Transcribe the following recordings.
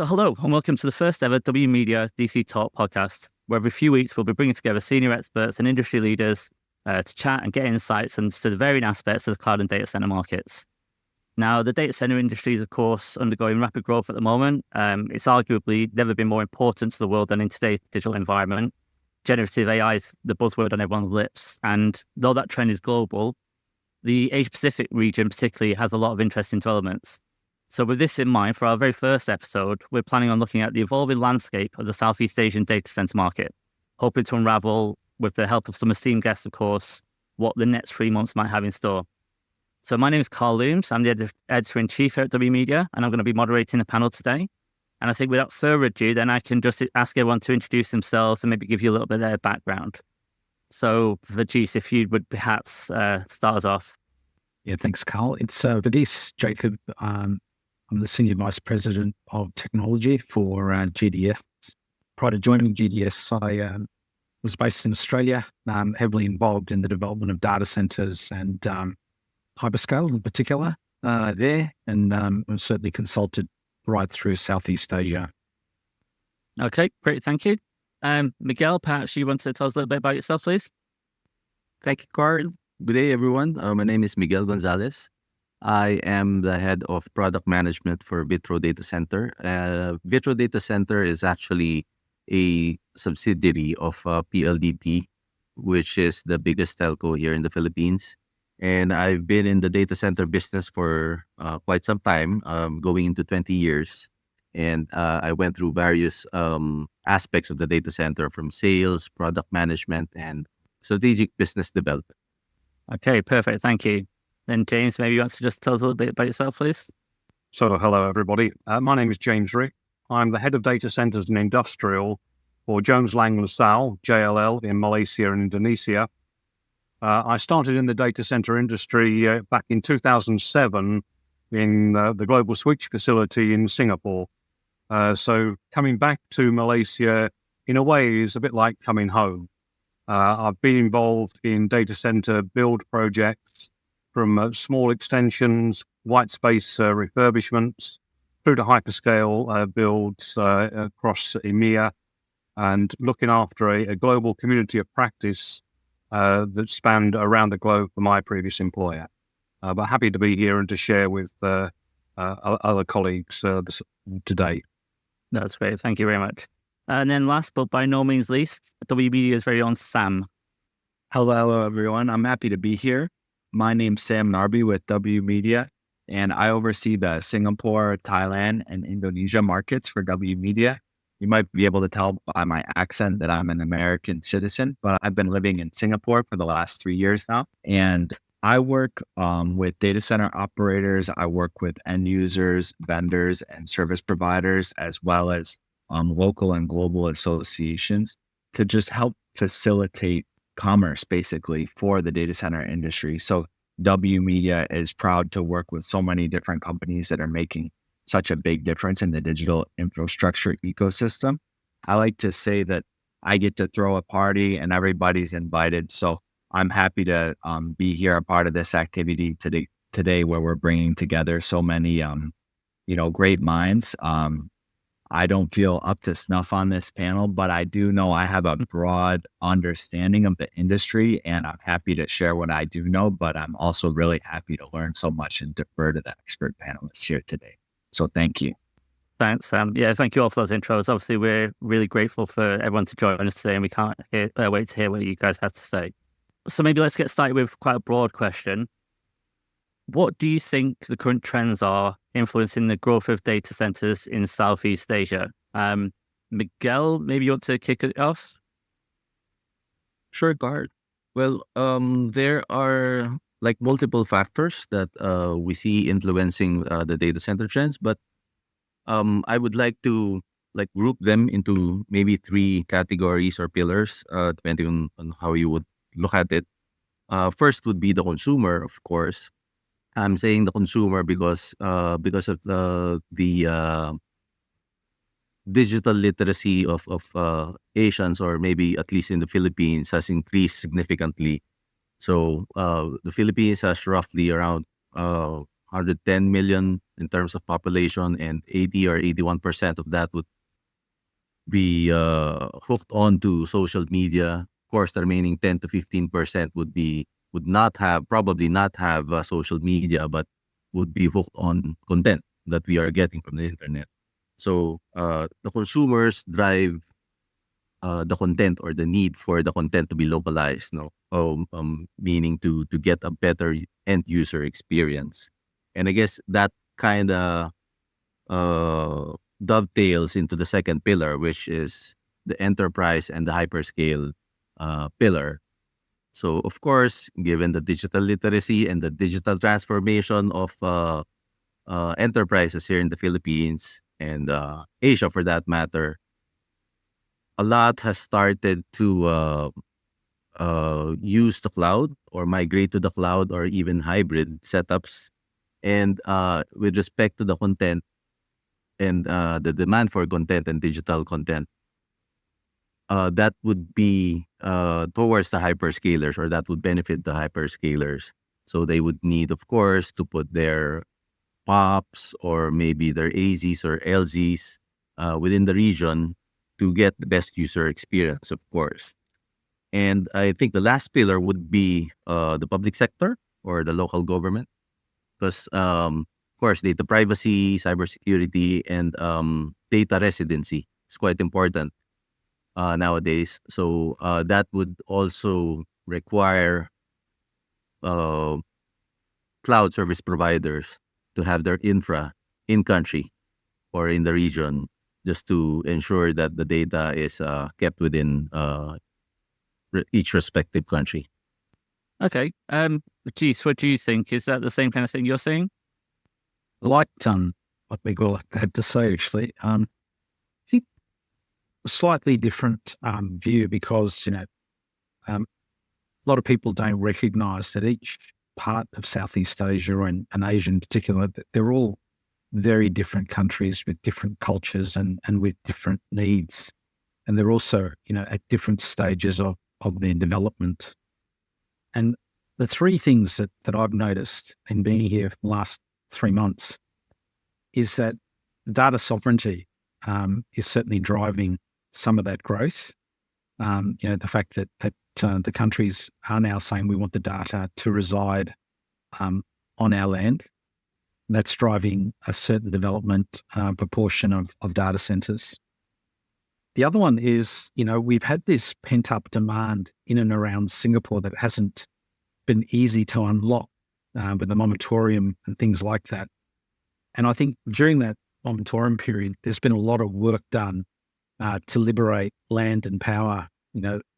So hello and welcome to the first ever W.Media DC Talk podcast, where every few weeks we'll be bringing together senior experts and industry leaders to chat and get insights into the varying aspects of the cloud and data center markets. Now, the data center industry is, of course, undergoing rapid growth at the moment. It's arguably never been more important to the world than in today's digital environment. Generative AI is the buzzword on everyone's lips. And though that trend is global, the Asia-Pacific region particularly has a lot of interesting developments. So with this in mind, for our very first episode, we're planning on looking at the evolving landscape of the Southeast Asian data center market, hoping to unravel, with the help of some esteemed guests, of course, what the next 3 months might have in store. So my name is Karl Loomes. I'm the editor-in-chief here at W.Media, and I'm going to be moderating the panel today. And I think without further ado, then I can just ask everyone to introduce themselves and maybe give you a little bit of their background. So Verghese, if you would perhaps start us off. Yeah, thanks, Karl. It's Verghese Jacob. I'm the Senior Vice President of Technology for GDS. Prior to joining GDS, I was based in Australia, heavily involved in the development of data centers and hyperscale in particular there, and I've certainly consulted right through Southeast Asia. Okay, great, thank you. Miguel, perhaps you want to tell us a little bit about yourself, please? Thank you, Karl. Good day, everyone. My name is Miguel Gonzalez. I am the head of product management for VITRO Data Center. VITRO Data Center is actually a subsidiary of PLDT, which is the biggest telco here in the Philippines. And I've been in the data center business for quite some time, going into 20 years. And I went through various aspects of the data center, from sales, product management, and strategic business development. Okay, perfect. Thank you. Then James, maybe you want to just tell us a little bit about yourself, please? So hello, everybody. My name is James Rick. I'm the head of data centers and industrial for Jones Lang LaSalle, JLL, in Malaysia and Indonesia. I started in the data center industry back in 2007 in the Global Switch facility in Singapore. So coming back to Malaysia, in a way, is a bit like coming home. I've been involved in data center build projects, from small extensions, white space refurbishments, through to hyperscale builds across EMEA, and looking after a global community of practice that spanned around the globe for my previous employer. But happy to be here and to share with other colleagues today. That's great. Thank you very much. And then last, but by no means least, W.Media's very own Sam. Hello, everyone. I'm happy to be here. My name's Sam Narby with W.Media, and I oversee the Singapore, Thailand, and Indonesia markets for W.Media. You might be able to tell by my accent that I'm an American citizen, but I've been living in Singapore for the last 3 years now. And I work with data center operators. I work with end users, vendors, and service providers, as well as local and global associations to just help facilitate commerce, basically, for the data center industry. So W.Media is proud to work with so many different companies that are making such a big difference in the digital infrastructure ecosystem. I like to say that I get to throw a party and everybody's invited. So I'm happy to be here, a part of this activity today where we're bringing together so many, great minds. I don't feel up to snuff on this panel, but I do know I have a broad understanding of the industry, and I'm happy to share what I do know, but I'm also really happy to learn so much and defer to the expert panelists here today. So thank you. Thanks, Sam. Yeah, thank you all for those intros. Obviously, we're really grateful for everyone to join us today, and we can't wait to hear what you guys have to say. So maybe let's get started with quite a broad question. What do you think the current trends are influencing the growth of data centers in Southeast Asia? Miguel, maybe you want to kick it off? Sure, Karl. Well, there are multiple factors that we see influencing the data center trends, but I would like to group them into maybe 3 categories or pillars, depending on how you would look at it. First would be the consumer, of course. I'm saying the consumer because of the digital literacy of Asians, or maybe at least in the Philippines, has increased significantly. So the Philippines has roughly around 110 million in terms of population, and 80 or 81% of that would be hooked onto social media. Of course, the remaining 10 to 15% probably not have social media, but would be hooked on content that we are getting from the internet. So the consumers drive the content, or the need for the content to be localized, meaning to get a better end user experience. And I guess that kind of dovetails into the second pillar, which is the enterprise and the hyperscale pillar. So, of course, given the digital literacy and the digital transformation of enterprises here in the Philippines and Asia, for that matter, a lot has started to use the cloud or migrate to the cloud or even hybrid setups. And with respect to the content and the demand for content and digital content, that would be towards the hyperscalers, or that would benefit the hyperscalers. So they would need, of course, to put their POPs or maybe their AZs or LZs within the region to get the best user experience, of course. And I think the last pillar would be the public sector or the local government, because, of course, data privacy, cybersecurity, and data residency is quite important nowadays. So that would also require cloud service providers to have their infra in country or in the region, just to ensure that the data is kept within each respective country. Okay. Geez, what do you think? Is that the same kind of thing you're seeing? I liked what Miguel had to say, actually. I think a slightly different view, because, a lot of people don't recognise that each part of Southeast Asia and Asia in particular, that they're all very different countries with different cultures and with different needs. And they're also, at different stages of their development. And the three things that I've noticed in being here for the last 3 months is that data sovereignty is certainly driving some of that growth. The fact that the countries are now saying we want the data to reside on our land. That's driving a certain development proportion of data centers. The other one is, we've had this pent-up demand in and around Singapore that hasn't been easy to unlock with the moratorium and things like that. And I think during that moratorium period, there's been a lot of work done to liberate land and power,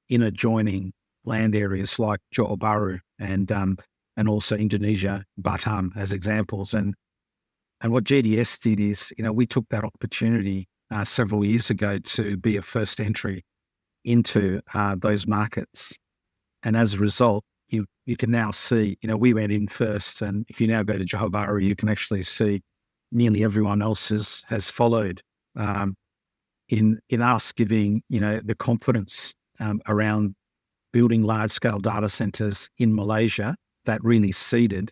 in adjoining land areas like Johor Bahru and also Indonesia, Batam as examples. And what GDS did is, we took that opportunity several years ago to be a first entry into those markets. And as a result, you can now see, we went in first, and if you now go to Johor Bahru, you can actually see nearly everyone else has followed in us giving, the confidence around building large-scale data centers in Malaysia that really seeded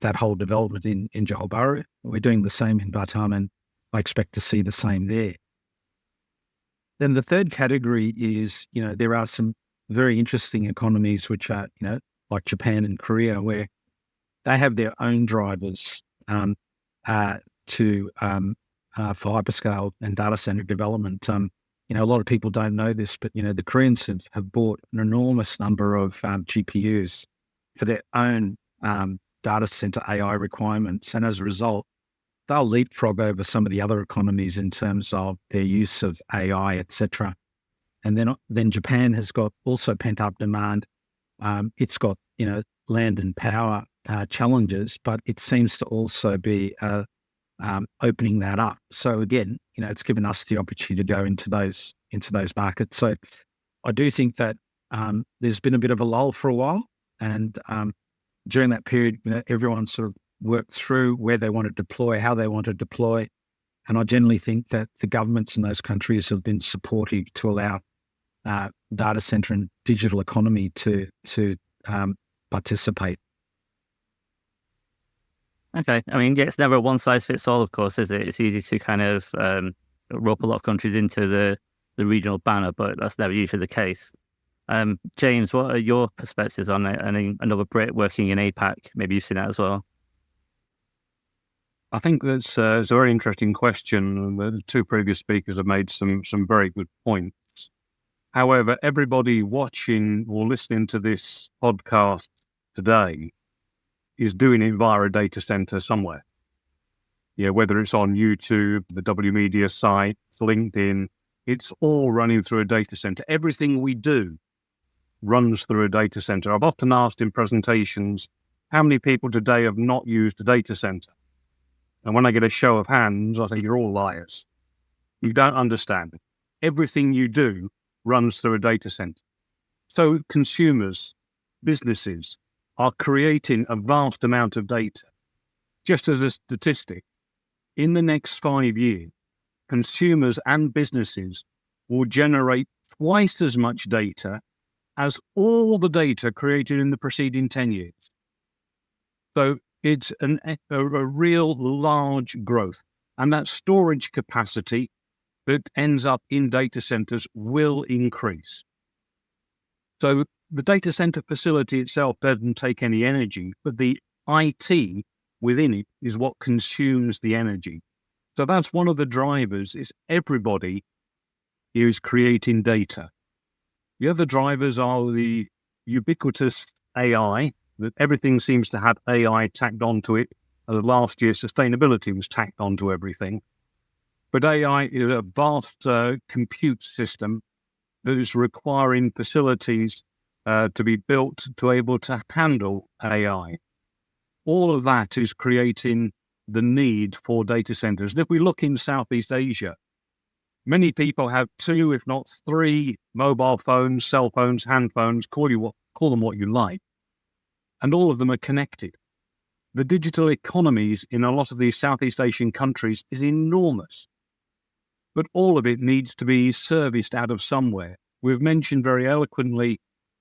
that whole development in Johor Bahru. We're doing the same in Batam, and I expect to see the same there. Then the third category is, there are some very interesting economies which are, like Japan and Korea, where they have their own drivers for hyperscale and data center development. A lot of people don't know this, but, the Koreans have bought an enormous number of GPUs for their own data center AI requirements. And as a result, they'll leapfrog over some of the other economies in terms of their use of AI, etc. And then Japan has got also pent-up demand. It's got, land and power challenges, but it seems to also be opening that up. So again, it's given us the opportunity to go into those markets. So I do think that there's been a bit of a lull for a while, and during that period, everyone sort of worked through where they want to deploy, how they want to deploy, and I generally think that the governments in those countries have been supportive to allow data center and digital economy to participate. Okay. I mean, yeah, it's never a one size fits all, of course, is it? It's easy to kind of rope a lot of countries into the regional banner, but that's never usually the case. James, what are your perspectives on it? And another Brit working in APAC, maybe you've seen that as well. I think that's it's a very interesting question. The two previous speakers have made some very good points. However, everybody watching or listening to this podcast today is doing it via a data center somewhere. Yeah, whether it's on YouTube, the W.Media site, LinkedIn, it's all running through a data center. Everything we do runs through a data center. I've often asked in presentations, how many people today have not used a data center? And when I get a show of hands, I think you're all liars. You don't understand it. Everything you do runs through a data center. So consumers, businesses are creating a vast amount of data. Just as a statistic, in the next 5 years, consumers and businesses will generate twice as much data as all the data created in the preceding 10 years. So it's a real large growth. And that storage capacity that ends up in data centers will increase. So the data center facility itself doesn't take any energy, but the IT within it is what consumes the energy. So that's one of the drivers, is everybody is creating data. The other drivers are the ubiquitous AI, that everything seems to have AI tagged onto it. Last year, sustainability was tacked onto everything. But AI is a vast compute system that is requiring facilities to be built to able to handle AI. All of that is creating the need for data centers. And if we look in Southeast Asia, many people have 2, if not 3 mobile phones, cell phones, hand phones, call them what you like. And all of them are connected. The digital economies in a lot of these Southeast Asian countries is enormous. But all of it needs to be serviced out of somewhere. We've mentioned very eloquently,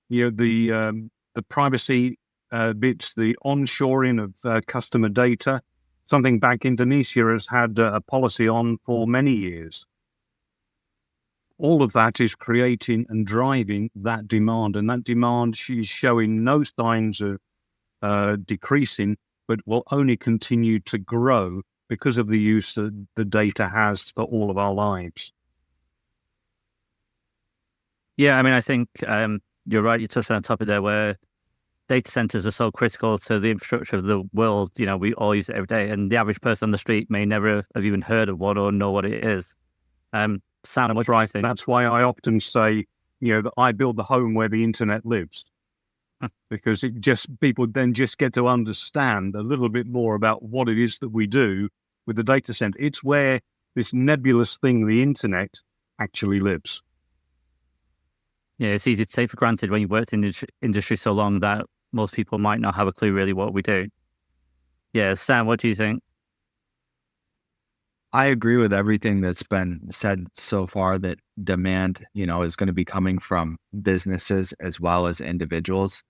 the privacy bits, the onshoring of customer data, something back Indonesia has had a policy on for many years. All of that is creating and driving that demand, and that demand is showing no signs of decreasing, but will only continue to grow because of the use that the data has for all of our lives. Yeah, I mean, I think you're right. You touched on a topic there where data centers are so critical to the infrastructure of the world. We all use it every day, and the average person on the street may never have even heard of one or know what it is. Sam, what do you think? That's why I often say, that I build the home where the internet lives. Because people then just get to understand a little bit more about what it is that we do with the data center. It's where this nebulous thing, the internet, actually lives. Yeah, it's easy to take for granted when you've worked in the industry so long that most people might not have a clue really what we do. Yeah, Sam, what do you think? I agree with everything that's been said so far, that demand, is going to be coming from businesses as well as individuals.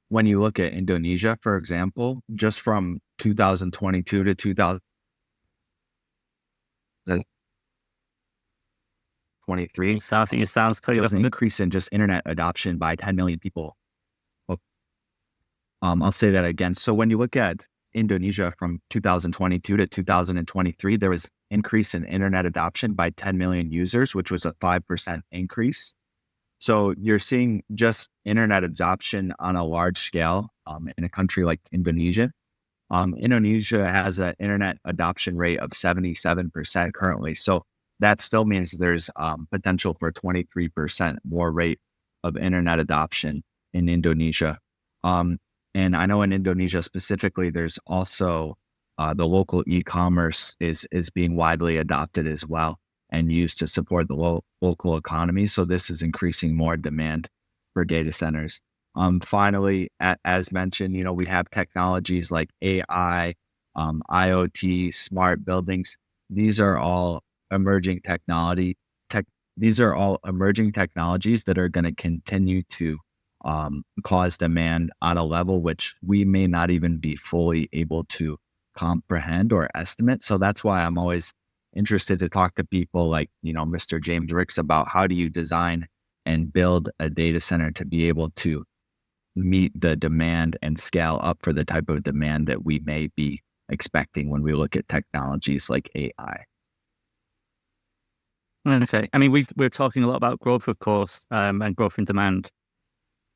When you look at Indonesia, for example, just from 2022 to 2023, So I think it sounds there was clear. an increase in just internet adoption by 10 million people. I'll say that again. So when you look at Indonesia from 2022 to 2023, there was increase in internet adoption by 10 million users, which was a 5% increase. So you're seeing just internet adoption on a large scale in a country like Indonesia. Indonesia has an internet adoption rate of 77% currently. So that still means there's potential for 23% more rate of internet adoption in Indonesia. And I know in Indonesia specifically, there's also the local e-commerce is being widely adopted as well and used to support the local economy. So this is increasing more demand for data centers. Finally, as mentioned, we have technologies like AI, IoT, smart buildings. These are all emerging technologies that are going to continue to cause demand on a level which we may not even be fully able to comprehend or estimate. So that's why I'm always interested to talk to people like, Mr. James Ricks about how do you design and build a data center to be able to meet the demand and scale up for the type of demand that we may be expecting when we look at technologies like AI. Okay. I mean, we're talking a lot about growth, of course, and growth in demand.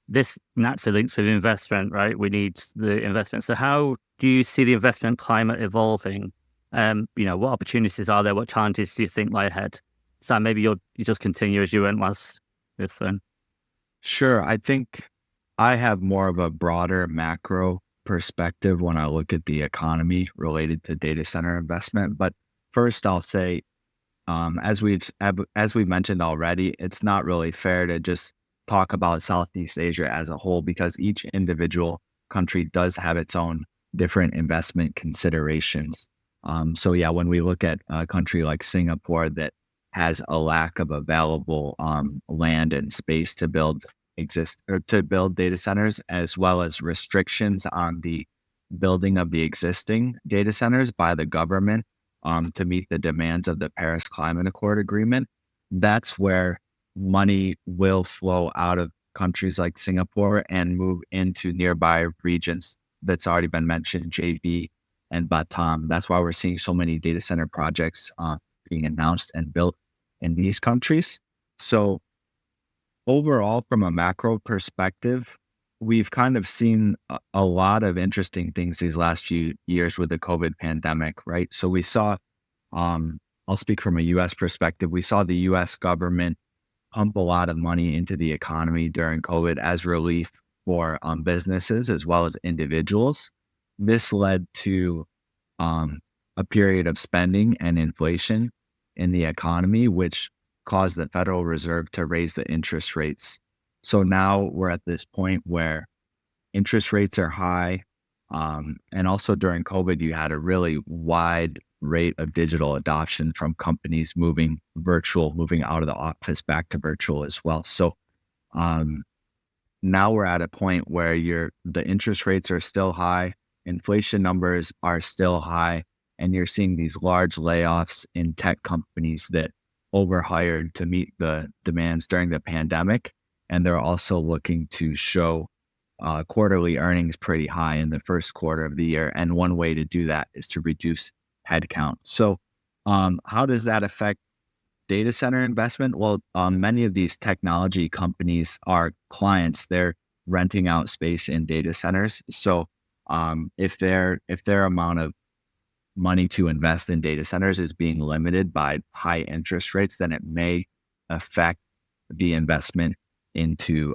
This naturally links with investment, right? We need the investment. So how do you see the investment climate evolving? What opportunities are there? What challenges do you think lie ahead? Sam, maybe you just continue as you went last with them. Sure. I think I have more of a broader macro perspective when I look at the economy related to data center investment. But first, I'll say, as we've mentioned already, it's not really fair to just talk about Southeast Asia as a whole because each individual country does have its own different investment considerations. So yeah, when we look at a country like Singapore that has a lack of available land and space to build data centers, as well as restrictions on the building of the existing data centers by the government to meet the demands of the Paris Climate Accord agreement, that's where money will flow out of countries like Singapore and move into nearby regions that's already been mentioned, JB and Batam. That's why we're seeing so many data center projects being announced and built in these countries. So overall, from a macro perspective, we've kind of seen a lot of interesting things these last few years with the COVID pandemic, right? So we saw, I'll speak from a U.S. perspective, we saw the U.S. government pump a lot of money into the economy during COVID as relief for businesses as well as individuals. This led to a period of spending and inflation in the economy, which caused the Federal Reserve to raise the interest rates. So now we're at this point where interest rates are high. And also during COVID, you had a really wide rate of digital adoption from companies moving virtual, moving out of the office back to virtual as well. So now we're at a point where the interest rates are still high, inflation numbers are still high, and you're seeing these large layoffs in tech companies that overhired to meet the demands during the pandemic. And they're also looking to show quarterly earnings pretty high in the first quarter of the year. And one way to do that is to reduce headcount. So how does that affect data center investment? Well, many of these technology companies are clients. They're renting out space in data centers. So if their amount of money to invest in data centers is being limited by high interest rates, then it may affect the investment into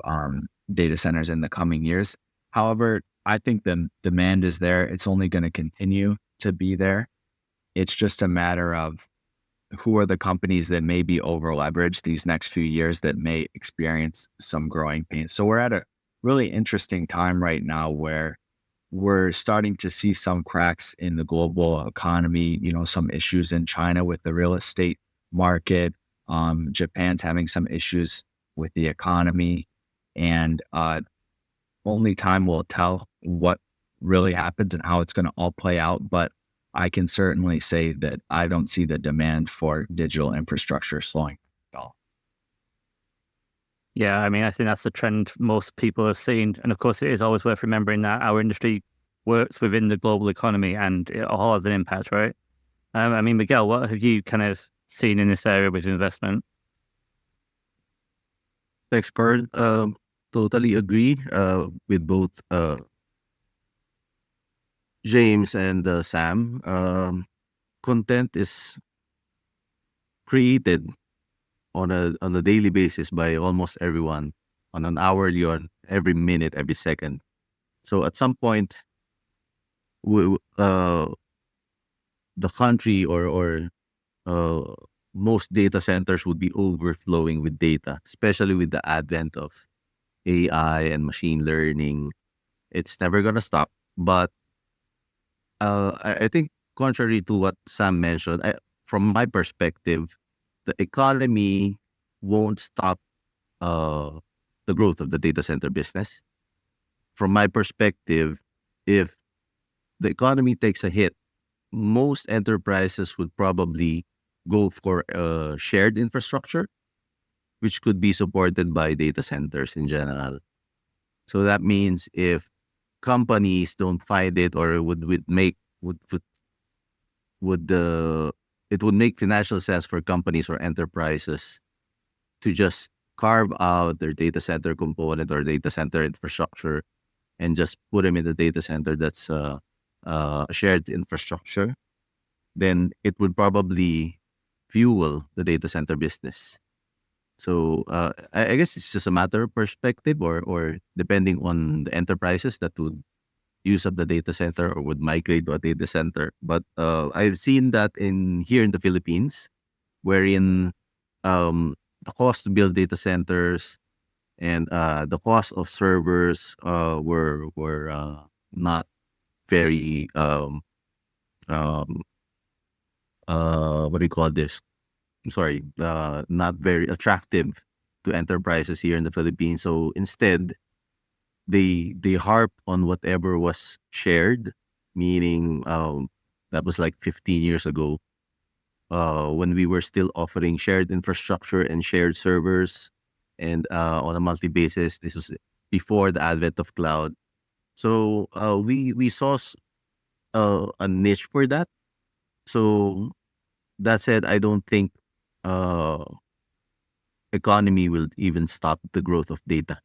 data centers in the coming years. However, I think the demand is there. It's only going to continue to be there. It's just a matter of who are the companies that may be over leveraged these next few years that may experience some growing pains. So we're at a really interesting time right now where we're starting to see some cracks in the global economy, some issues in China with the real estate market. Japan's having some issues with the economy, and only time will tell what really happens and how it's going to all play out. But I can certainly say that I don't see the demand for digital infrastructure slowing at all. Yeah, I mean, I think that's the trend most people have seen. And of course, it is always worth remembering that our industry works within the global economy and it all has an impact, right? I mean, Miguel, what have you kind of seen in this area with investment? Thanks, Karl. Totally agree with both James and Sam. Content is created on a daily basis by almost everyone, on an hourly, on every minute, every second. So at some point, the country or most data centers would be overflowing with data, especially with the advent of AI and machine learning. It's never gonna stop. But I think contrary to what Sam mentioned, from my perspective, the economy won't stop the growth of the data center business. From my perspective, if the economy takes a hit most enterprises would probably go for a shared infrastructure, which could be supported by data centers in general. So that means if companies don't find it, or would make would it would make financial sense for companies or enterprises to just carve out their data center component or data center infrastructure and just put them in the data center that's a shared infrastructure, then it would probably fuel the data center business. So I guess it's just a matter of perspective, or depending on the enterprises that would use up the data center or would migrate to a data center. But I've seen that here in the Philippines, wherein the cost to build data centers and the cost of servers were not very what do you call this? I'm sorry, not very attractive to enterprises here in the Philippines. So instead, they harp on whatever was shared, meaning that was like 15 years ago, when we were still offering shared infrastructure and shared servers, and on a monthly basis. This was before the advent of cloud. So we saw a niche for that. So that said, I don't think economy will even stop the growth of data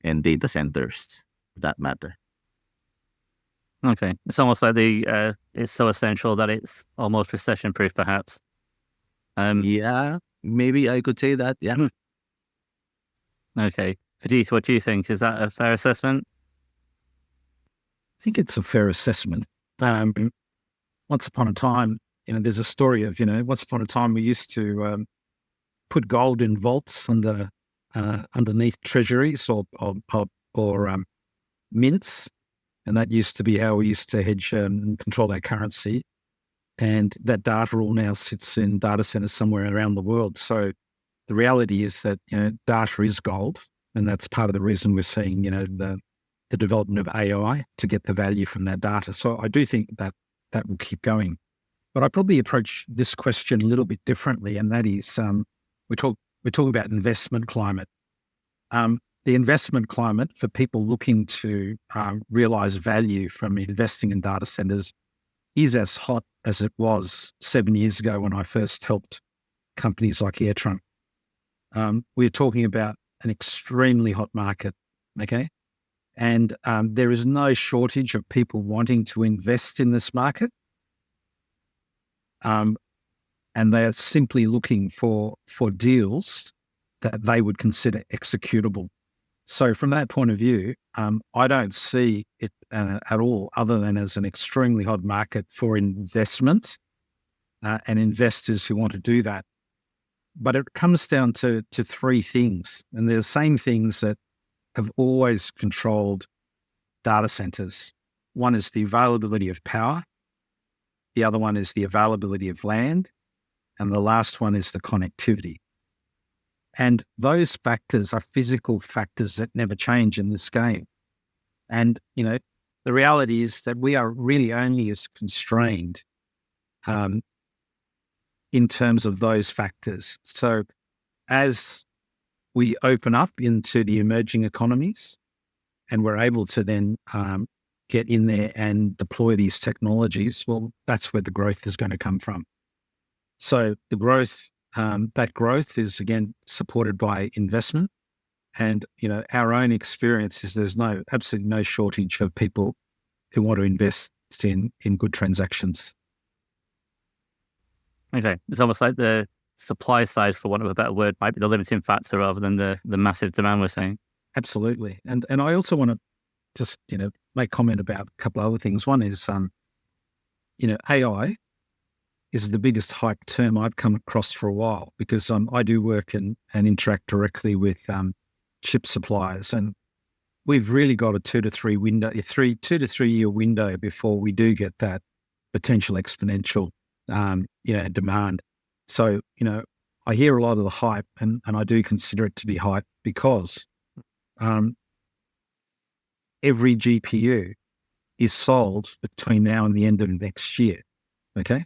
and data centers, for that matter. Okay, it's almost like it's so essential that it's almost recession-proof, perhaps. Yeah, maybe I could say that. Yeah. Okay, Verghese, what do you think? Is that a fair assessment? I think it's a fair assessment. Once upon a time, there's a story of, once upon a time we used to put gold in vaults underneath treasuries or mints. And that used to be how we used to hedge and control our currency. And that data all now sits in data centers somewhere around the world. So the reality is that, data is gold. And that's part of the reason we're seeing, the development of AI to get the value from that data. So I do think that will keep going. But I probably approach this question a little bit differently. And that is, we're talking about investment climate. The investment climate for people looking to realize value from investing in data centers is as hot as it was 7 years ago when I first helped companies like AirTrunk. We're talking about an extremely hot market, okay? And there is no shortage of people wanting to invest in this market. And they are simply looking for deals that they would consider executable. So from that point of view, I don't see it at all other than as an extremely hot market for investment and investors who want to do that. But it comes down to three things, and they're the same things that have always controlled data centers. One is the availability of power. The other one is the availability of land. And the last one is the connectivity. And those factors are physical factors that never change in this game. And, the reality is that we are really only as constrained in terms of those factors. So as we open up into the emerging economies and we're able to then get in there and deploy these technologies, well, that's where the growth is going to come from. So the growth, that growth is again supported by investment, and our own experience is there's absolutely no shortage of people who want to invest in good transactions. Okay, it's almost like the supply side, for want of a better word, might be the limiting factor rather than the massive demand we're seeing. Absolutely, and I also want to just make comment about a couple of other things. One is AI is the biggest hype term I've come across for a while, because I do work and interact directly with chip suppliers, and we've really got a 2 to 3 year window before we do get that potential exponential demand. So I hear a lot of the hype, and I do consider it to be hype because every GPU is sold between now and the end of next year. Okay.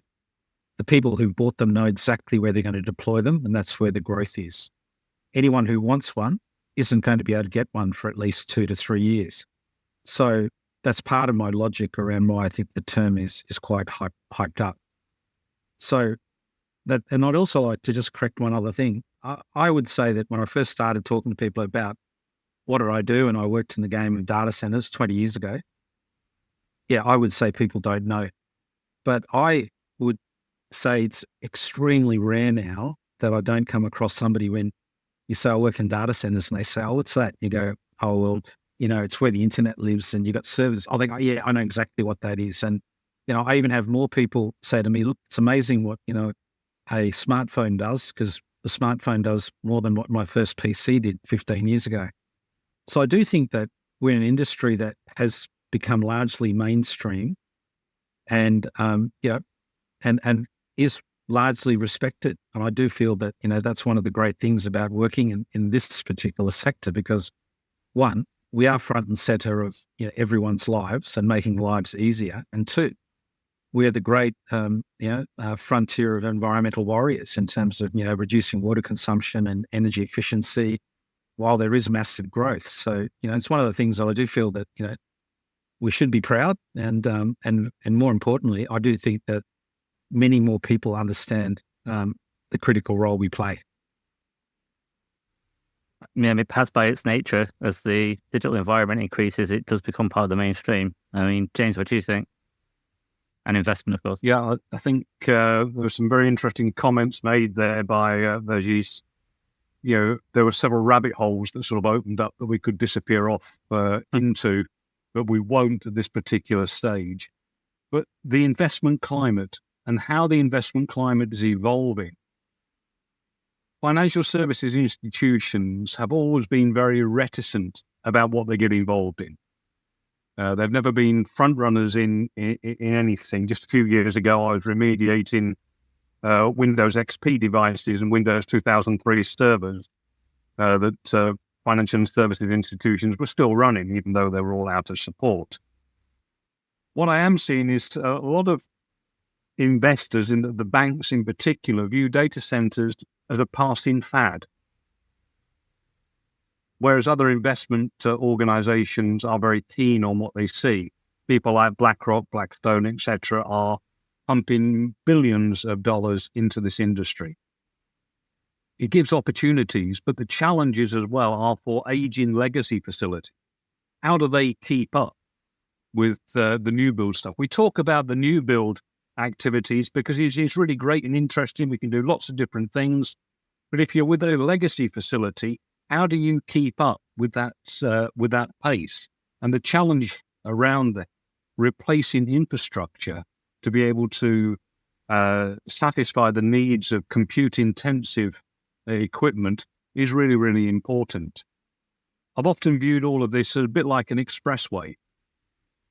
The people who've bought them know exactly where they're going to deploy them, and that's where the growth is. Anyone who wants one isn't going to be able to get one for at least 2 to 3 years. So that's part of my logic around why I think the term is quite hyped up. So that, and I'd also like to just correct one other thing. I would say that when I first started talking to people about what did I do, and I worked in the game of data centers 20 years ago, yeah, I would say people don't know. But I would say it's extremely rare now that I don't come across somebody when you say I work in data centers and they say, oh, what's that? You go, oh, well, it's where the internet lives and you got servers. I think, oh, yeah, I know exactly what that is. And, I even have more people say to me, look, it's amazing what, a smartphone does, because the smartphone does more than what my first PC did 15 years ago. So I do think that we're in an industry that has become largely mainstream and, and is largely respected. And I do feel that, that's one of the great things about working in this particular sector, because one, we are front and center of everyone's lives and making lives easier. And two, we're the great frontier of environmental warriors in terms of reducing water consumption and energy efficiency, while there is massive growth. So it's one of the things that I do feel that we should be proud, and more importantly, I do think that many more people understand the critical role we play. Yeah, perhaps by its nature, as the digital environment increases, it does become part of the mainstream. James, what do you think? And investment, of course. Yeah, I think there were some very interesting comments made there by Verghese. There were several rabbit holes that sort of opened up that we could disappear off into, but we won't at this particular stage. But the investment climate and how the investment climate is evolving. Financial services institutions have always been very reticent about what they get involved in. They've never been front runners in anything. Just a few years ago, I was remediating Windows XP devices and Windows 2003 servers that financial services institutions were still running, even though they were all out of support. What I am seeing is a lot of investors, in the banks in particular, view data centers as a passing fad, whereas other investment organizations are very keen on what they see. People like BlackRock, Blackstone, etc., are pumping billions of dollars into this industry. It gives opportunities, but the challenges as well are for aging legacy facilities. How do they keep up with the new build stuff? We talk about the new build activities because it's really great and interesting. We can do lots of different things. But if you're with a legacy facility, how do you keep up with that pace? And the challenge around replacing infrastructure to be able to satisfy the needs of compute-intensive equipment is really, really important. I've often viewed all of this as a bit like an expressway.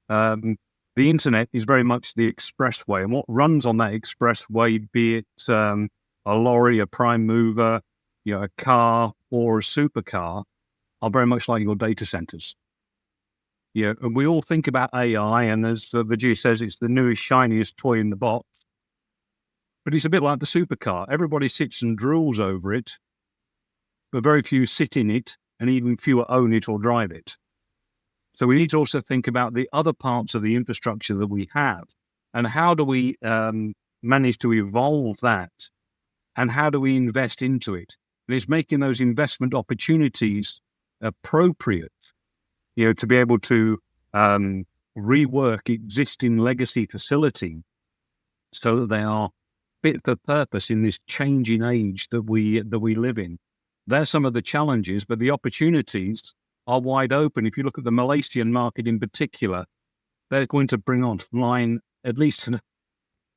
The internet is very much the expressway, and what runs on that expressway, be it a lorry, a prime mover, a car or a supercar, are very much like your data centers. And we all think about AI, and as Verghese says, it's the newest, shiniest toy in the box. But it's a bit like the supercar. Everybody sits and drools over it, but very few sit in it, and even fewer own it or drive it. So we need to also think about the other parts of the infrastructure that we have, and how do we manage to evolve that, and how do we invest into it? And it's making those investment opportunities appropriate, to be able to rework existing legacy facilities so that they are fit for purpose in this changing age that we live in. There's some of the challenges, but the opportunities are wide open. If you look at the Malaysian market in particular, they're going to bring online at least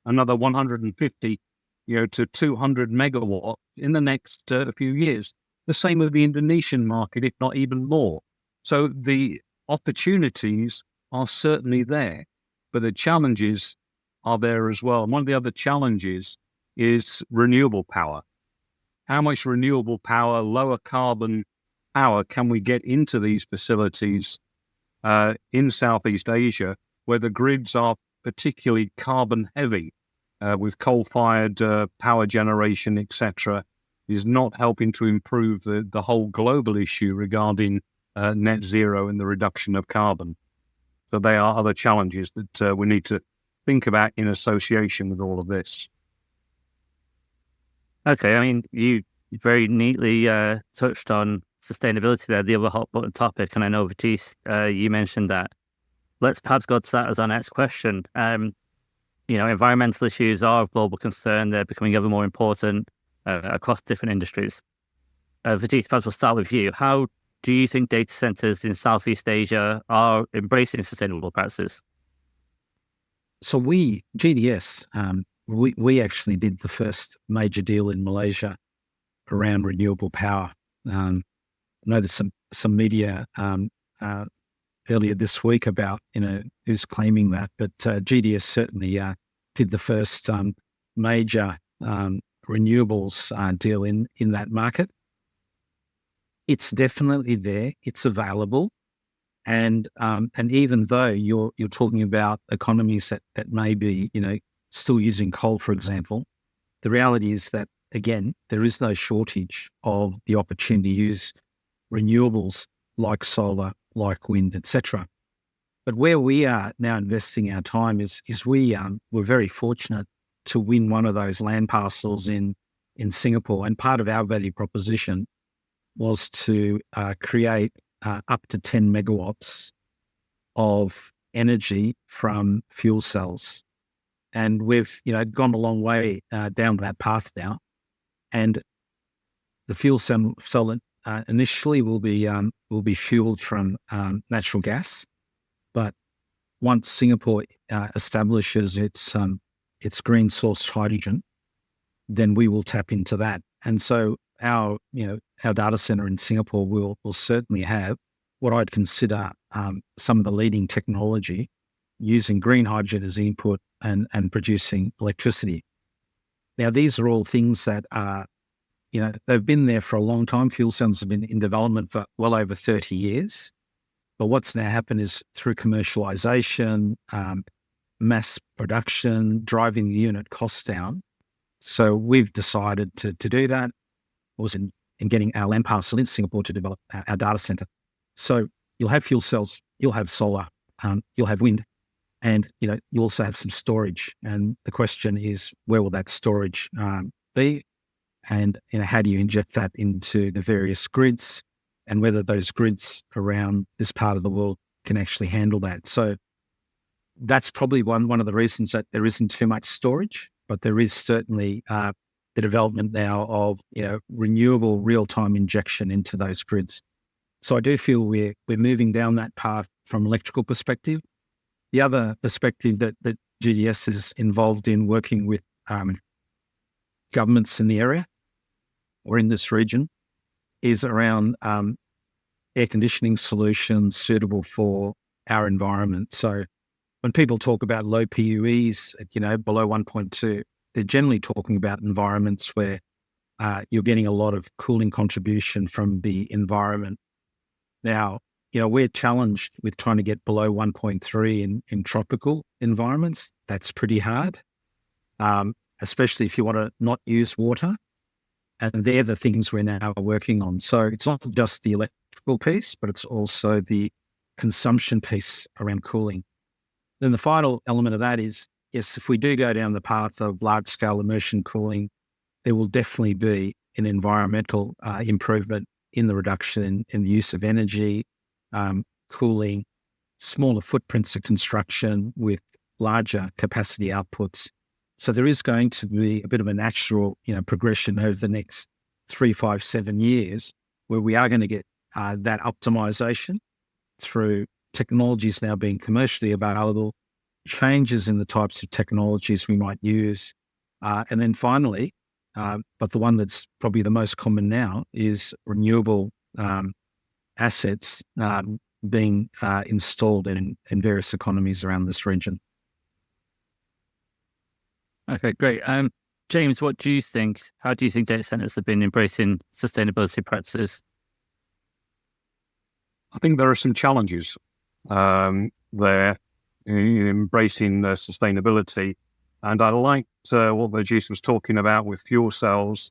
another 150 to 200 megawatt in the next few years. The same with the Indonesian market, if not even more. So the opportunities are certainly there, but the challenges are there as well. And one of the other challenges is renewable power. How much renewable power, lower carbon power can we get into these facilities in Southeast Asia, where the grids are particularly carbon heavy? with coal-fired power generation, etc., is not helping to improve the whole global issue regarding net zero and the reduction of carbon. So they are other challenges that we need to think about in association with all of this. Okay, I mean, you very neatly touched on sustainability there, the other hot button topic, and I know, Verghese, you mentioned that. Let's perhaps go to that as our next question. Environmental issues are of global concern. They're becoming ever more important across different industries. Verghese, perhaps we'll start with you. How do you think data centers in Southeast Asia are embracing sustainable practices? So GDS, we actually did the first major deal in Malaysia around renewable power. I noticed some media earlier this week about who's claiming that, but GDS certainly did the first major renewables deal in that market. It's definitely there. It's available, and even though you're talking about economies that may be still using coal, for example, the reality is that again there is no shortage of the opportunity to use renewables like solar, like wind, etc. But where we are now investing our time is we're very fortunate to win one of those land parcels in Singapore, and part of our value proposition was to create up to 10 megawatts of energy from fuel cells. And we've gone a long way down that path now. And the fuel cell initially will be fueled from natural gas, but once Singapore establishes its green sourced hydrogen, then we will tap into that. And so our data center in Singapore will certainly have what I'd consider some of the leading technology using green hydrogen as input and producing electricity. Now, these are all things that are, they've been there for a long time. Fuel cells have been in development for well over 30 years. But what's now happened is through commercialization, mass production, driving the unit costs down. So we've decided to do that. Was in getting our land parcel in Singapore to develop our data center. So you'll have fuel cells, you'll have solar, you'll have wind, and you also have some storage. And the question is, where will that storage be? And how do you inject that into the various grids, and whether those grids around this part of the world can actually handle that? So that's probably one of the reasons that there isn't too much storage, but there is certainly the development now of renewable real-time injection into those grids. So I do feel we're moving down that path from an electrical perspective. The other perspective that GDS is involved in working with governments in the area or in this region is around air conditioning solutions suitable for our environment. So when people talk about low PUEs, below 1.2, they're generally talking about environments where you're getting a lot of cooling contribution from the environment. Now, we're challenged with trying to get below 1.3 in tropical environments. That's pretty hard, especially if you want to not use water. And they're the things we're now working on. So it's not just the electrical piece, but it's also the consumption piece around cooling. Then the final element of that is, yes, if we do go down the path of large-scale immersion cooling, there will definitely be an environmental improvement in the reduction in the use of energy, cooling, smaller footprints of construction with larger capacity outputs. So there is going to be a bit of a natural, progression over the next 3, 5, 7 years where we are going to get that optimization through technologies now being commercially available, changes in the types of technologies we might use. And then finally, but the one that's probably the most common now is renewable assets being installed in various economies around this region. Okay, great. James, what do you think? How do you think data centers have been embracing sustainability practices? I think there are some challenges there in embracing sustainability. And I liked what Verghese was talking about with fuel cells.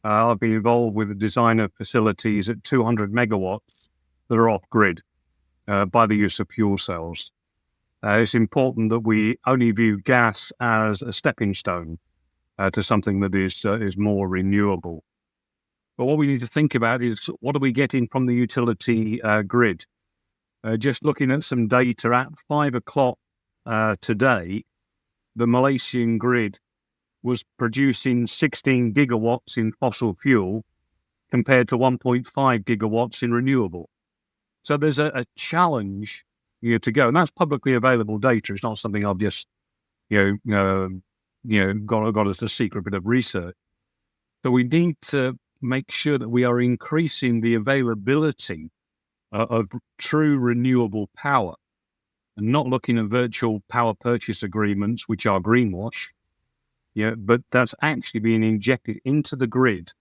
I've been involved with the design of facilities at 200 megawatts that are off-grid by the use of fuel cells. It's important that we only view gas as a stepping stone to something that is more renewable. But what we need to think about is, what are we getting from the utility grid? Just looking at some data, at 5 o'clock today, the Malaysian grid was producing 16 gigawatts in fossil fuel compared to 1.5 gigawatts in renewable. So there's a challenge to go, and that's publicly available data. It's not something I've just got as a secret bit of research. So we need to make sure that we are increasing the availability of true renewable power, and not looking at virtual power purchase agreements, which are greenwash. But that's actually being injected into the grid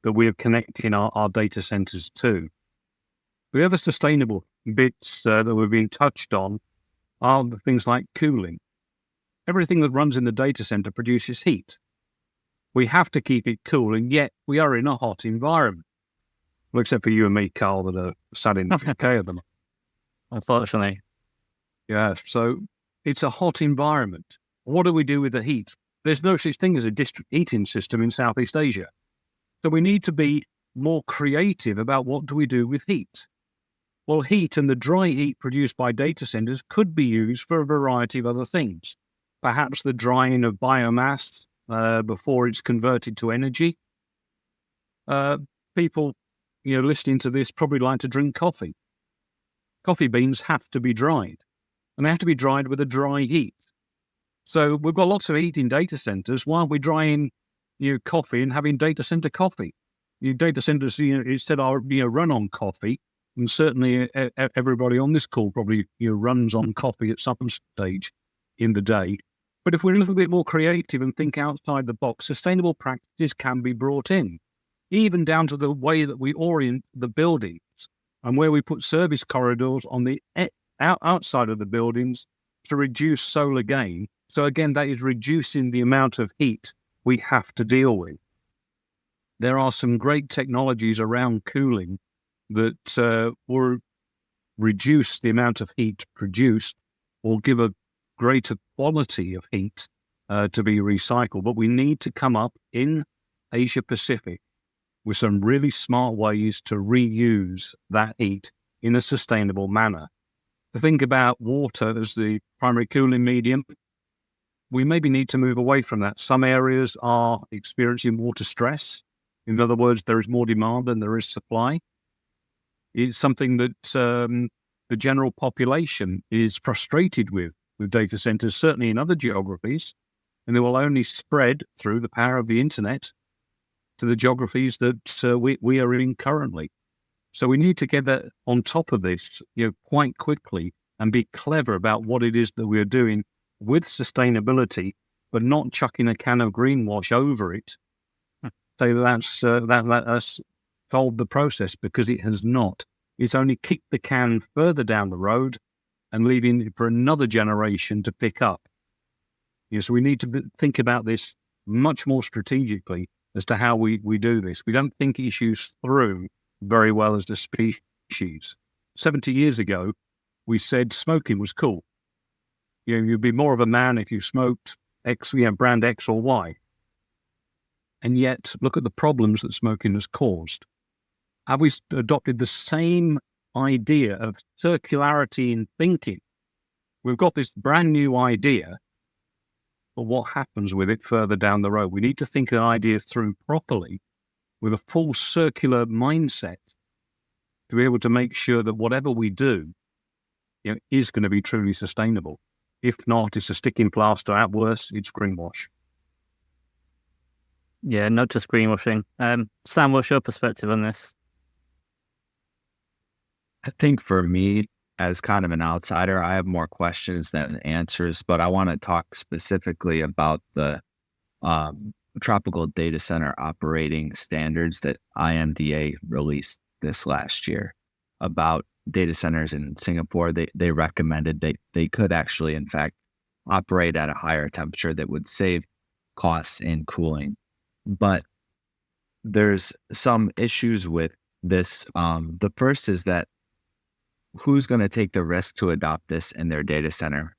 that we are connecting our data centers to. The other sustainable bits that we've been touched on are the things like cooling. Everything that runs in the data center produces heat. We have to keep it cool, and yet we are in a hot environment. Well, except for you and me, Karl, that are sat in the UK at the moment. Unfortunately. Yeah, so it's a hot environment. What do we do with the heat? There's no such thing as a district heating system in Southeast Asia. So we need to be more creative about what do we do with heat. Well, heat and the dry heat produced by data centers could be used for a variety of other things. Perhaps the drying of biomass before it's converted to energy. People, listening to this probably like to drink coffee. Coffee beans have to be dried, and they have to be dried with a dry heat. So we've got lots of heat in data centers. Why aren't we drying coffee and having data center coffee? Data centers instead are run on coffee, and certainly everybody on this call probably runs on coffee at some stage in the day. But if we're a little bit more creative and think outside the box, sustainable practices can be brought in, even down to the way that we orient the buildings and where we put service corridors on the outside of the buildings to reduce solar gain. So again, that is reducing the amount of heat we have to deal with. There are some great technologies around cooling that will reduce the amount of heat produced or give a greater quality of heat to be recycled. But we need to come up in Asia Pacific with some really smart ways to reuse that heat in a sustainable manner. To think about water as the primary cooling medium, we maybe need to move away from that. Some areas are experiencing water stress. In other words, there is more demand than there is supply. It's something that the general population is frustrated with data centers, certainly in other geographies, and they will only spread through the power of the internet to the geographies that we are in currently. So we need to get that on top of this quite quickly and be clever about what it is that we're doing with sustainability, but not chucking a can of greenwash over it. So that's solved the process, because it has not. It's only kicked the can further down the road and leaving it for another generation to pick up. So we need to think about this much more strategically as to how we do this. We don't think issues through very well as the species. 70 years ago, we said smoking was cool. You'd be more of a man if you smoked X, brand X or Y. And yet, look at the problems that smoking has caused. Have we adopted the same idea of circularity in thinking? We've got this brand new idea, but what happens with it further down the road? We need to think an idea through properly with a full circular mindset to be able to make sure that whatever we do is going to be truly sustainable. If not, it's a sticking plaster. At worst, it's greenwash. Yeah, not just greenwashing. Sam, what's your perspective on this? I think for me, as kind of an outsider, I have more questions than answers, but I want to talk specifically about the tropical data center operating standards that IMDA released this last year about data centers in Singapore. They recommended they could actually, in fact, operate at a higher temperature that would save costs in cooling. But there's some issues with this. The first is that who's going to take the risk to adopt this in their data center?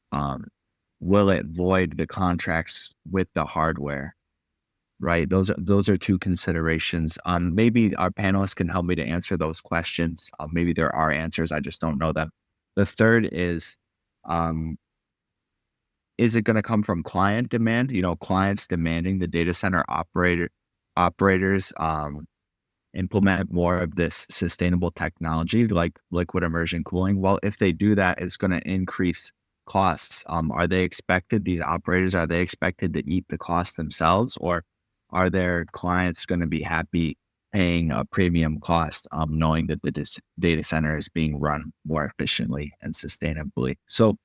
Will it void the contracts with the hardware? Right. Those are two considerations. Maybe our panelists can help me to answer those questions. Maybe there are answers. I just don't know them. The third is it going to come from client demand? Clients demanding the data center operators implement more of this sustainable technology like liquid immersion cooling. Well, if they do that, it's going to increase costs. These operators, are they expected to eat the cost themselves, or are their clients going to be happy paying a premium cost, knowing that the data center is being run more efficiently and sustainably? So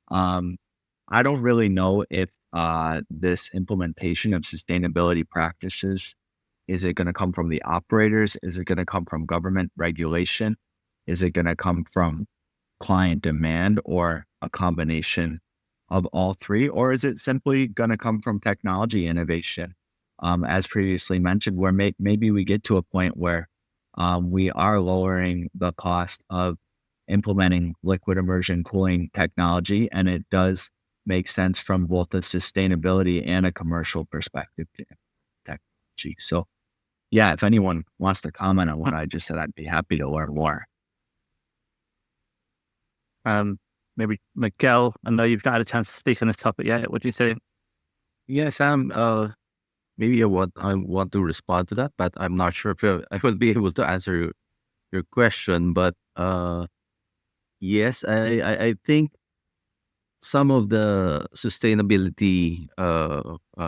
I don't really know if this implementation of sustainability practices, is it going to come from the operators? Is it going to come from government regulation? Is it going to come from client demand, or a combination of all three? Or is it simply going to come from technology innovation? As previously mentioned, where maybe we get to a point where we are lowering the cost of implementing liquid immersion cooling technology, and it does make sense from both a sustainability and a commercial perspective to technology. So yeah, if anyone wants to comment on what I just said, I'd be happy to learn more. Maybe Miguel, I know you've not had a chance to speak on this topic yet. What do you say? Yes, maybe I want to respond to that, but I'm not sure if I will be able to answer your question. But yes, I think some of the sustainability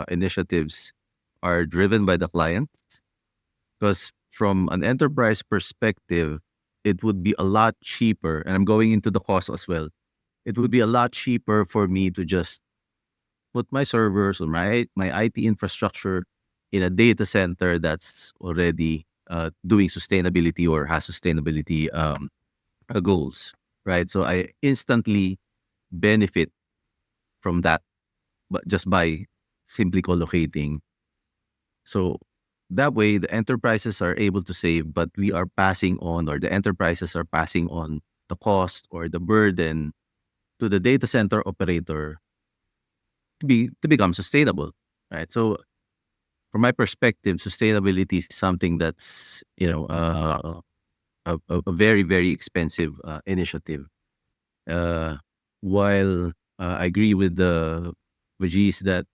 initiatives are driven by the client, because from an enterprise perspective, it would be a lot cheaper, and I'm going into the cost as well. It would be a lot cheaper for me to just put my servers or my IT infrastructure in a data center that's already doing sustainability or has sustainability goals, right? So I instantly benefit from that, but just by simply co-locating. So that way, the enterprises are able to save, but we are passing on, or the enterprises are passing on the cost or the burden to the data center operator to become sustainable, right? So from my perspective, sustainability is something that's a very, very expensive initiative. While I agree with the Verghese that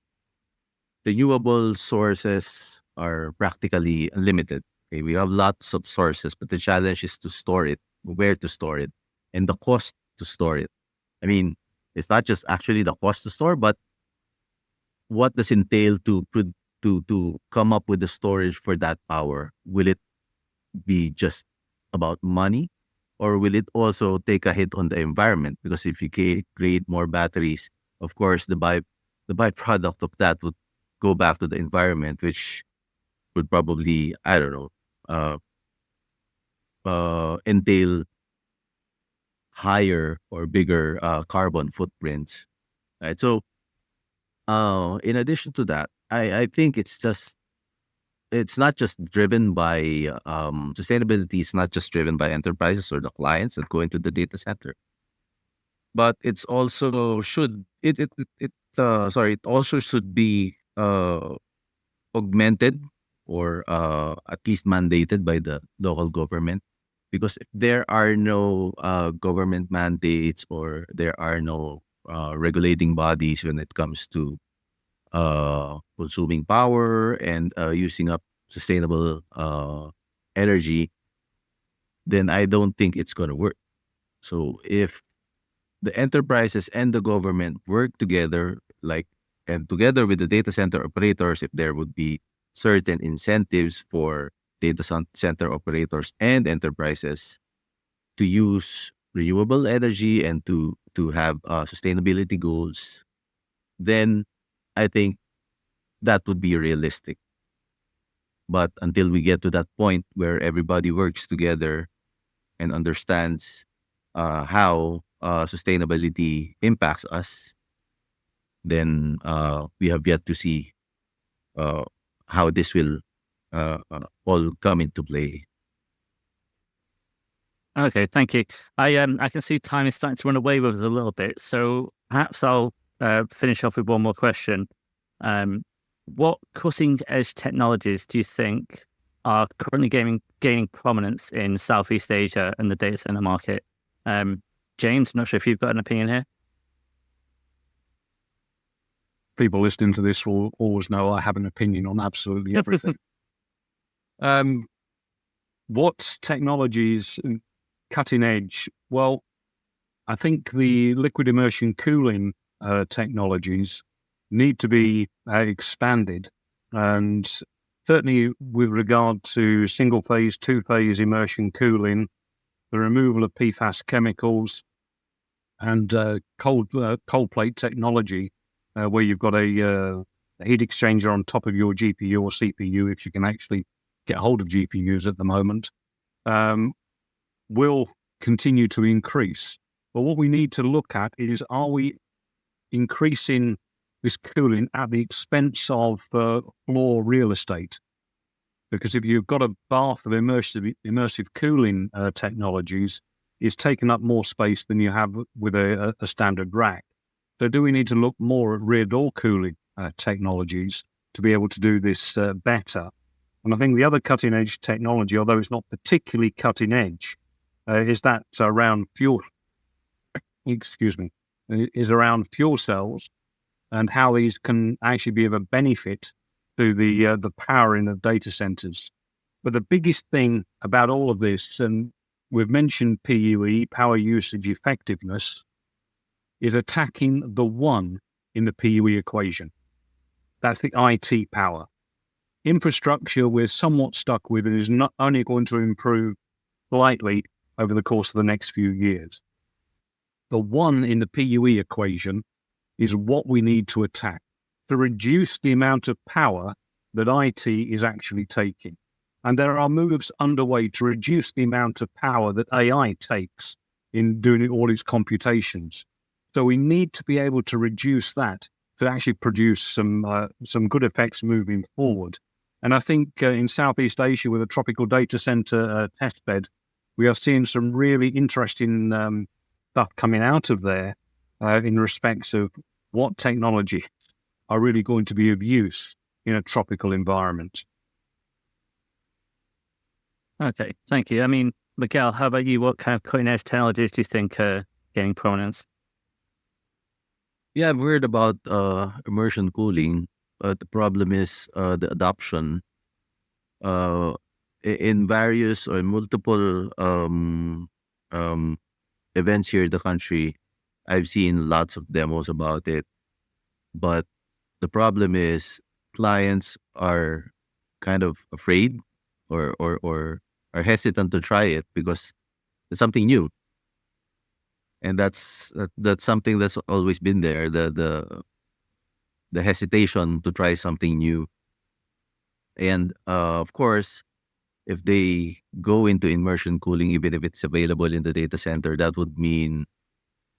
renewable sources are practically unlimited. Okay, we have lots of sources, but the challenge is to store it, where to store it, and the cost to store it. I mean, it's not just actually the cost to store, but what does entail to come up with the storage for that power? Will it be just about money, or will it also take a hit on the environment? Because if you create more batteries, of course, the byproduct of that would go back to the environment, which would probably, I don't know, entail higher or bigger carbon footprints, right? So, in addition to that, I think it's not just driven by sustainability. It's not just driven by enterprises or the clients that go into the data center, but it's also it also should be augmented or at least mandated by the local government. Because if there are no government mandates, or there are no regulating bodies when it comes to consuming power and using up sustainable energy, then I don't think it's going to work. So if the enterprises and the government work together, and together with the data center operators, if there would be certain incentives for data center operators and enterprises to use renewable energy and to have sustainability goals, then I think that would be realistic. But until we get to that point where everybody works together and understands how sustainability impacts us, then we have yet to see how this will all come into play. Okay, thank you. I can see time is starting to run away with us a little bit, so perhaps I'll finish off with one more question. What cutting-edge technologies do you think are currently gaining prominence in Southeast Asia and the data center market? James, not sure if you've got an opinion here. People listening to this will always know I have an opinion on absolutely everything. What technologies cutting edge? Well, I think the liquid immersion cooling technologies need to be expanded, and certainly with regard to single phase, two phase immersion cooling, the removal of PFAS chemicals, and cold plate technology, where you've got a heat exchanger on top of your GPU or CPU, if you can actually get hold of GPUs at the moment, will continue to increase. But what we need to look at is, are we increasing this cooling at the expense of floor real estate? Because if you've got a bath of immersive cooling technologies, it's taken up more space than you have with a standard rack. So do we need to look more at rear door cooling technologies to be able to do this better? And I think the other cutting edge technology, although it's not particularly cutting edge, is that around fuel. Is around fuel cells and how these can actually be of a benefit to the powering of data centers. But the biggest thing about all of this, and we've mentioned PUE, power usage effectiveness, is attacking the one in the PUE equation. That's the IT power. Infrastructure we're somewhat stuck with and is not only going to improve slightly over the course of the next few years. The one in the PUE equation is what we need to attack to reduce the amount of power that IT is actually taking. And there are moves underway to reduce the amount of power that AI takes in doing all its computations. So we need to be able to reduce that to actually produce some good effects moving forward. And I think in Southeast Asia, with a tropical data center testbed, we are seeing some really interesting stuff coming out of there in respects of what technology are really going to be of use in a tropical environment. Okay, thank you. I mean, Miguel, how about you? What kind of cutting edge technologies do you think are gaining prominence? Yeah, I've heard about immersion cooling, but the problem is the adoption in various or multiple events here in the country. I've seen lots of demos about it, but the problem is clients are kind of afraid or are hesitant to try it because it's something new. And that's something that's always been there, the hesitation to try something new. And of course, if they go into immersion cooling, even if it's available in the data center, that would mean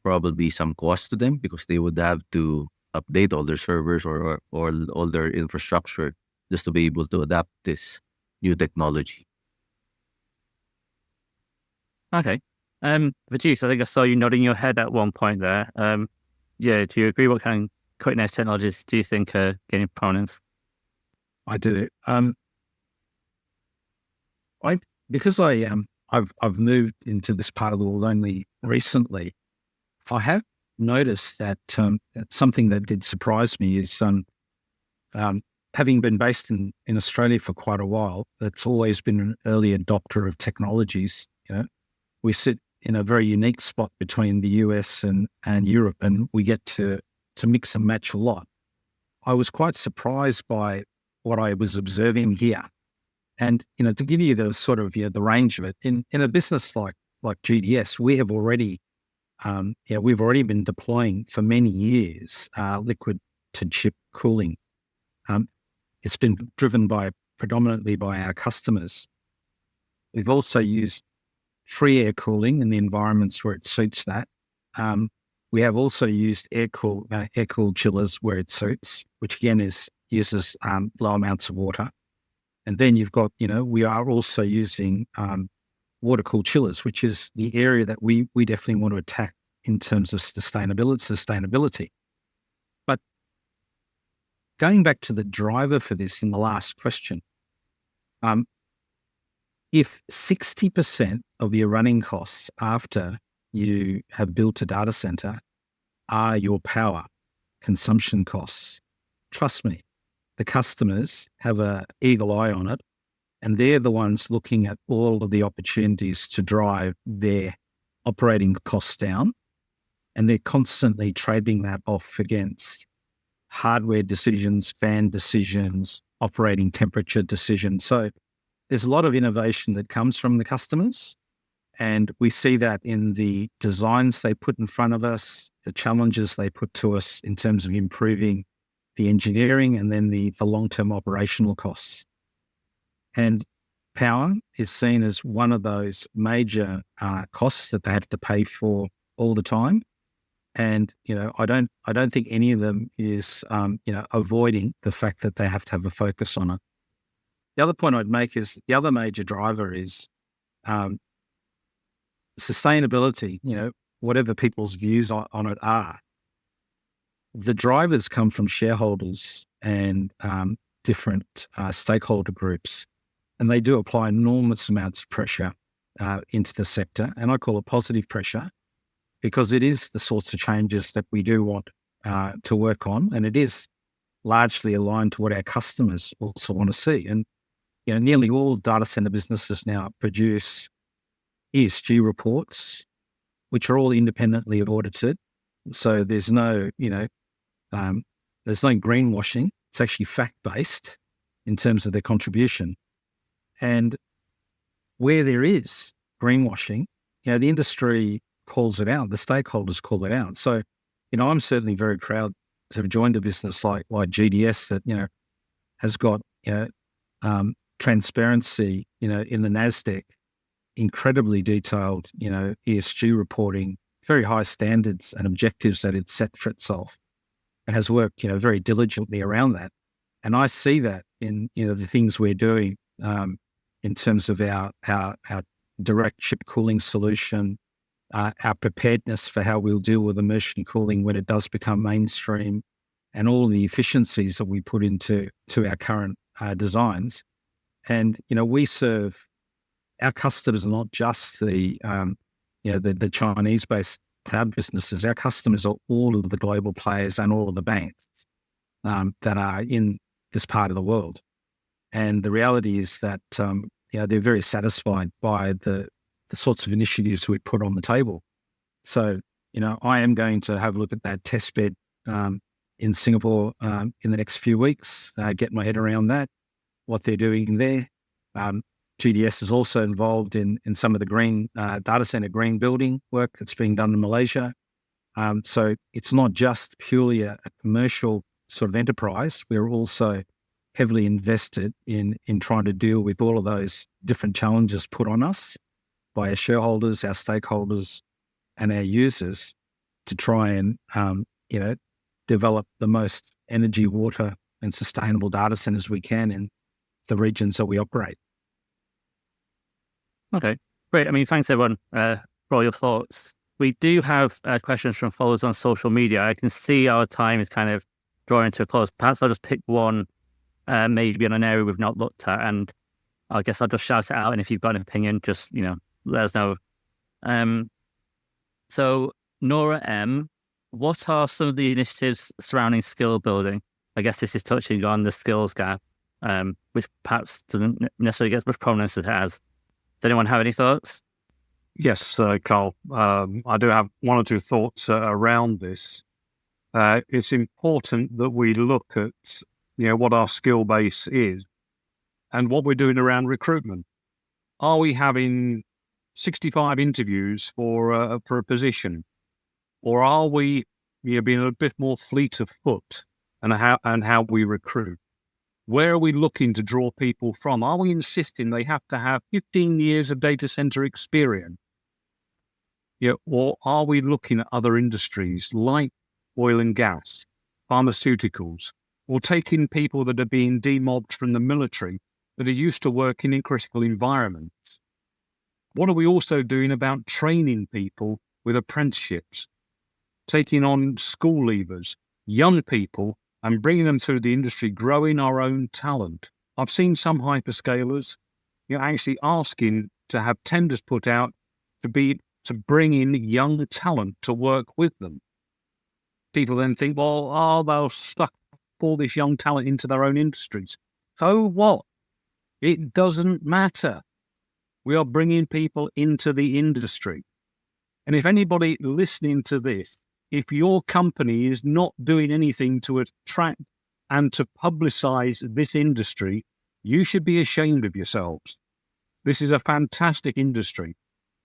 probably some cost to them because they would have to update all their servers or all their infrastructure just to be able to adapt this new technology. Okay. Verghese, I think I saw you nodding your head at one point there. Yeah, do you agree? What kind of cutting edge technologies do you think are gaining prominence? I do. I've moved into this part of the world only recently. I have noticed that something that did surprise me is having been based in Australia for quite a while. That's always been an early adopter of technologies. You know, we sit in a very unique spot between the US and Europe, and we get to mix and match a lot. I was quite surprised by what I was observing here. And, you know, to give you the sort of, the range of it, in a business like GDS, we have already, we've already been deploying for many years liquid to chip cooling. It's been driven predominantly by our customers. We've also used free air cooling in the environments where it suits that. We have also used air-cooled chillers where it suits, which again uses low amounts of water. And then you've got, we are also using water-cooled chillers, which is the area that we definitely want to attack in terms of sustainability. But going back to the driver for this in the last question, if 60% of your running costs after you have built a data center are your power consumption costs, trust me, the customers have an eagle eye on it, and they're the ones looking at all of the opportunities to drive their operating costs down, and they're constantly trading that off against hardware decisions, fan decisions, operating temperature decisions. So there's a lot of innovation that comes from the customers, and we see that in the designs they put in front of us, the challenges they put to us in terms of improving the engineering, and then the long-term operational costs. And power is seen as one of those major costs that they have to pay for all the time. And, I don't think any of them is, avoiding the fact that they have to have a focus on it. The other point I'd make is the other major driver is sustainability, whatever people's views on it are. The drivers come from shareholders and different stakeholder groups, and they do apply enormous amounts of pressure into the sector. And I call it positive pressure because it is the sorts of changes that we do want to work on, and it is largely aligned to what our customers also want to see. And nearly all data center businesses now produce ESG reports, which are all independently audited. So there's no greenwashing. It's actually fact-based in terms of their contribution. And where there is greenwashing, the industry calls it out, the stakeholders call it out. So, I'm certainly very proud to have joined a business like GDS that, has got, transparency, in the NASDAQ, incredibly detailed, ESG reporting, very high standards and objectives that it's set for itself, and has worked, very diligently around that. And I see that in, the things we're doing in terms of our direct chip cooling solution, our preparedness for how we'll deal with immersion cooling when it does become mainstream, and all the efficiencies that we put into our current designs. And, we serve our customers are not just the Chinese-based cloud businesses. Our customers are all of the global players and all of the banks that are in this part of the world. And the reality is that, they're very satisfied by the sorts of initiatives we put on the table. So, I am going to have a look at that test bed in Singapore in the next few weeks, get my head around that, what they're doing there. GDS is also involved in some of the green data center green building work that's being done in Malaysia. So it's not just purely a commercial sort of enterprise. We're also heavily invested in trying to deal with all of those different challenges put on us by our shareholders, our stakeholders, and our users to try and, develop the most energy, water, and sustainable data centers we can in the regions that we operate. Okay, great. I mean, thanks everyone for all your thoughts. We do have questions from followers on social media. I can see our time is kind of drawing to a close. Perhaps I'll just pick one, maybe on an area we've not looked at, and I guess I'll just shout it out. And if you've got an opinion, just, let us know. So Nora M, what are some of the initiatives surrounding skill building? I guess this is touching on the skills gap, which perhaps doesn't necessarily get as much prominence as it has. Does anyone have any thoughts? Yes, Karl. I do have one or two thoughts around this. It's important that we look at, what our skill base is and what we're doing around recruitment. Are we having 65 interviews for a position, or are we being a bit more fleet of foot and how we recruit? Where are we looking to draw people from? Are we insisting they have to have 15 years of data center experience? or are we looking at other industries like oil and gas, pharmaceuticals, or taking people that are being demobbed from the military that are used to working in critical environments? What are we also doing about training people with apprenticeships, taking on school leavers, young people, and bringing them through the industry, growing our own talent? I've seen some hyperscalers, actually asking to have tenders put out to bring in young talent to work with them. People then think, well, they'll suck all this young talent into their own industries. So what? It doesn't matter. We are bringing people into the industry. And if anybody listening to this, if your company is not doing anything to attract and to publicize this industry, you should be ashamed of yourselves. This is a fantastic industry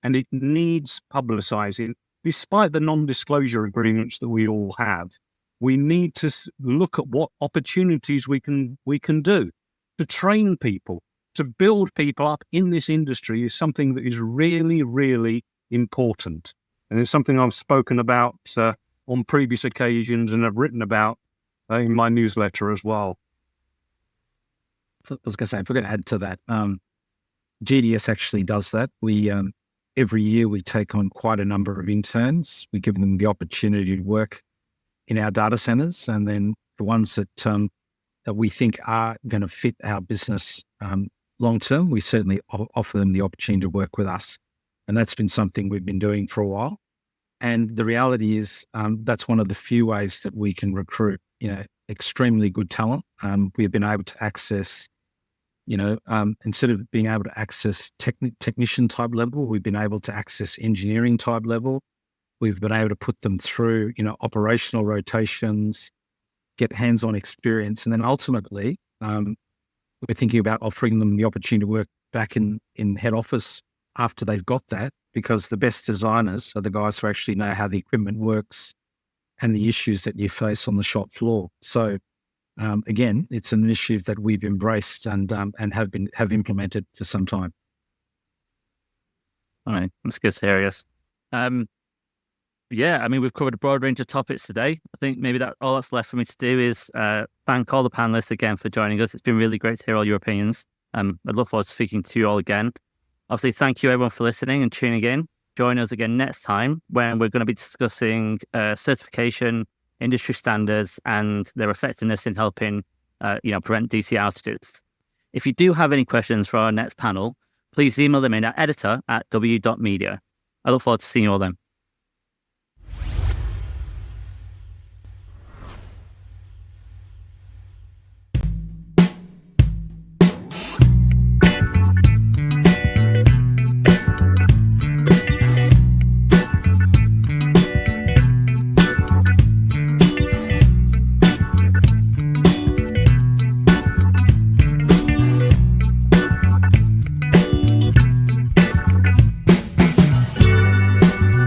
and it needs publicizing. Despite the non-disclosure agreements that we all have, we need to look at what opportunities we can do to train people, to build people up in this industry is something that is really, really important. And it's something I've spoken about on previous occasions and have written about in my newsletter as well. I was going to say, if we're going to add to that, GDS actually does that. We every year we take on quite a number of interns. We give them the opportunity to work in our data centers, and then the ones that we think are going to fit our business long term, we certainly offer them the opportunity to work with us. And that's been something we've been doing for a while. And the reality is that's one of the few ways that we can recruit, extremely good talent. We've been able to access, instead of being able to access technician type level, we've been able to access engineering type level. We've been able to put them through, operational rotations, get hands-on experience. And then ultimately, we're thinking about offering them the opportunity to work back in head office after they've got that, because the best designers are the guys who actually know how the equipment works and the issues that you face on the shop floor. So again, it's an initiative that we've embraced and have implemented for some time. All right, that's good to hear, yes. We've covered a broad range of topics today. I think maybe all that's left for me to do is thank all the panelists again for joining us. It's been really great to hear all your opinions. I look forward to speaking to you all again. Obviously, thank you everyone for listening and tuning in. Join us again next time when we're going to be discussing certification, industry standards, and their effectiveness in helping prevent DC outages. If you do have any questions for our next panel, please email them in at editor@W.Media. I look forward to seeing you all then.